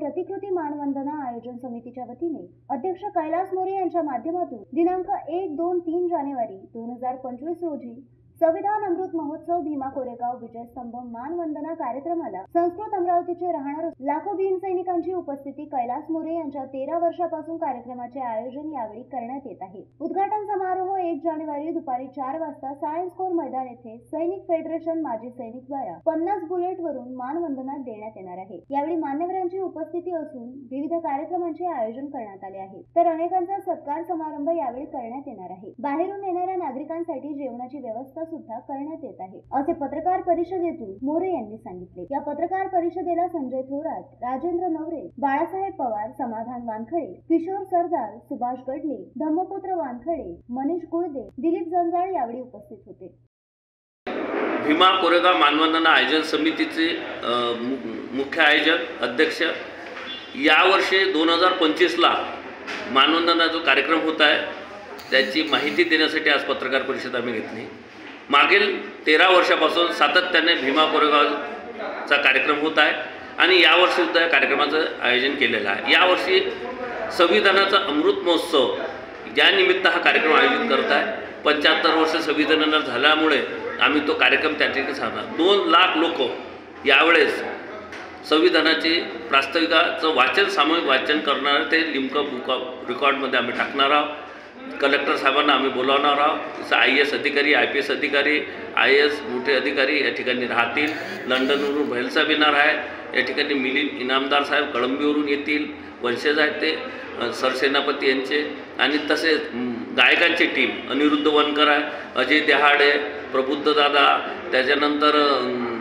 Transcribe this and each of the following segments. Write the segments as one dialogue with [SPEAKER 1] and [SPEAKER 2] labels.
[SPEAKER 1] प्रतिकृती मानवंदना आयोजन समितीच्या वतीने अध्यक्ष कैलास मोरे यांच्या माध्यमातून दिनांक 1, 2, 3 जानेवारी 2025 रोजी संविधान अमृत महोत्सव भीमा कोरेगाव विजय स्तंभ मानवंदना कार्यक्रमाला संस्कृत अमरावतीचे राहणारे लाखो भीमसैनिकांची उपस्थिती कैलास मोरे यांच्या 13 वर्षापासून कार्यक्रमाचे आयोजन यावेळी करण्यात येत आहे। उद्घाटन समारोह 1 जानेवारी दुपारी 4 वाजता सायन्स कोर मैदान येथे सैनिक फेडरेशन माजी सैनिक द्वारा 50 बुलेट वरून मानवंदना देण्यात येणार आहे। यावेळी मान्यवरांची उपस्थिती असून विविध कार्यक्रमांचे आयोजन करण्यात आले आहे, तर अनेकांचा सत्कार समारंभ यावेळी करण्यात येणार आहे। बाहेरून येणाऱ्या नागरिकांसाठी जेवणाची व्यवस्था सुद्धा करण्यात येत आहे, असे पत्रकार परिषदेतून मोरे यांनी सांगितले। या पत्रकार परिषदेला संजय थोरात, राजेंद्र नवरे, बाळासाहेब पवार, समाधान वानखडे, किशोर सरदार, सुभाष गडले, धम्मपुत्र वानखडे, मनीष गुळदे, दिलीप जंजाळ यावेळी उपस्थित होते।
[SPEAKER 2] भीमा कोरेगाव मानवंदना आयोजन समितीचे मुख्य आयोजक अध्यक्ष यावर्षी 2025ला मानवंदना जो कार्यक्रम होत आहे त्याची माहिती देण्यासाठी आज पत्रकार परिषद आम्ही घेतली। मागील 13 वर्षापासून सातत्याने भीमा कोरेगावचा कार्यक्रम होत आहे आणि यावर्षी सुद्धा या कार्यक्रमाचं आयोजन केलेलं आहे। यावर्षी संविधानाचा अमृत महोत्सव या निमित्त हा कार्यक्रम आयोजित करत आहे। 75 वर्ष संविधानाला झाल्यामुळे आम्ही तो कार्यक्रम त्या ठिकाणी सांगणार। 2 लाख लोक यावेळेस संविधानाचे प्रास्ताविकाचं वाचन, सामूहिक वाचन करणार ते लिंक बुक ऑफ रेकॉर्डमध्ये आम्ही टाकणार आहोत। कलेक्टर साहेबांना आम्ही बोलावणार आहोत। IAS अधिकारी, IPS अधिकारी, IAS मोठे अधिकारी या ठिकाणी राहतील। लंडनवरून भैल साहेब येणार आहे, या ठिकाणी मिलिंद इनामदार साहेब कळंबीवरून येतील, वंशज आहेत ते सरसेनापती यांचे, आणि तसेच गायकांची टीम अनिरुद्ध वनकर आहे, अजय देहाडे, प्रबुद्ध दादा, त्याच्यानंतर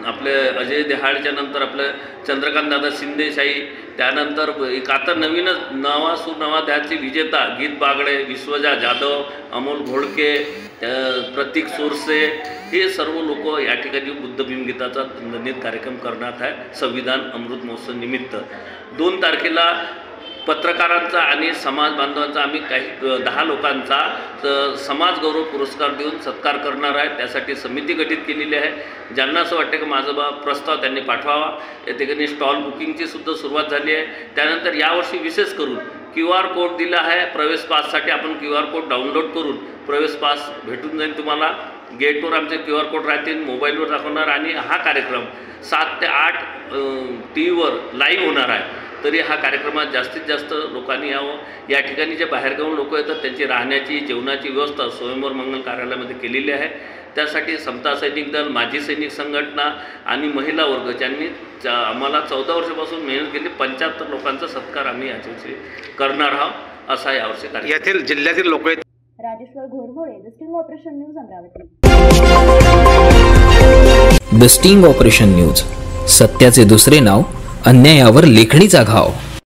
[SPEAKER 2] आपले अजय देहाडच्या नंतर आपले चंद्रकांत दादा शिंदेशाही, त्यानंतर एक आता नवीनच नवाध्यायाची विजेता गीत बागडे, विश्वजा जाधव, अमोल घोडके, प्रतीक सोरसे, हे सर्व लोक या ठिकाणी बुद्ध भीमगीताचा नंदित कार्यक्रम करण्यात आहे संविधान अमृत महोत्सव निमित्त। 2 तारखेला पत्रकारांचा आणि समाज बांधवांचा आम्ही काही 10 लोकांचा समाज गौरव पुरस्कार देऊन सत्कार करणार आहे। त्यासाठी समिती गठीत केलेली आहे। ज्यांना असं वाटतं की माझा प्रस्ताव त्यांनी पाठवावा। या ठिकाणी स्टॉल बुकिंगची सुद्धा सुरुवात झाली आहे। त्यानंतर यावर्षी विशेष करून QR कोड दिला आहे प्रवेश पाससाठी। आपण QR कोड डाउनलोड करून प्रवेश पास भेटून जाईल तुम्हाला। गेटवर आमचे QR कोड राहतील, मोबाईलवर दाखवणार, आणि हा कार्यक्रम 7 ते 8 TV लाईव्ह होणार आहे। तरी हा कार्यक्रमात जास्तीत जास्त लोकांनी यावं। या ठिकाणी जे बाहेरगावून लोक येतात त्यांची राहण्याची, जेवणाची व्यवस्था स्वयंवर मंगल कार्यालयामध्ये केलेली आहे। त्यासाठी समता सैनिक दल, माजी सैनिक संघटना आणि महिला वर्ग ज्यांनी आम्हाला 14 वर्षापासून मेहनत केली, 75 लोकांचा सत्कार आम्ही यावर्षी करणार आहोत, असा यावर्षी कार्यक्रम।
[SPEAKER 3] यातील जिल्ह्यातील लोक आहेत।
[SPEAKER 1] राजेश्वर घोरघोळे, the sting operation news Amravati.
[SPEAKER 4] The sting operation news, सत्याचे दुसरे नाव, अन्यायावर लेखणीचा घाव।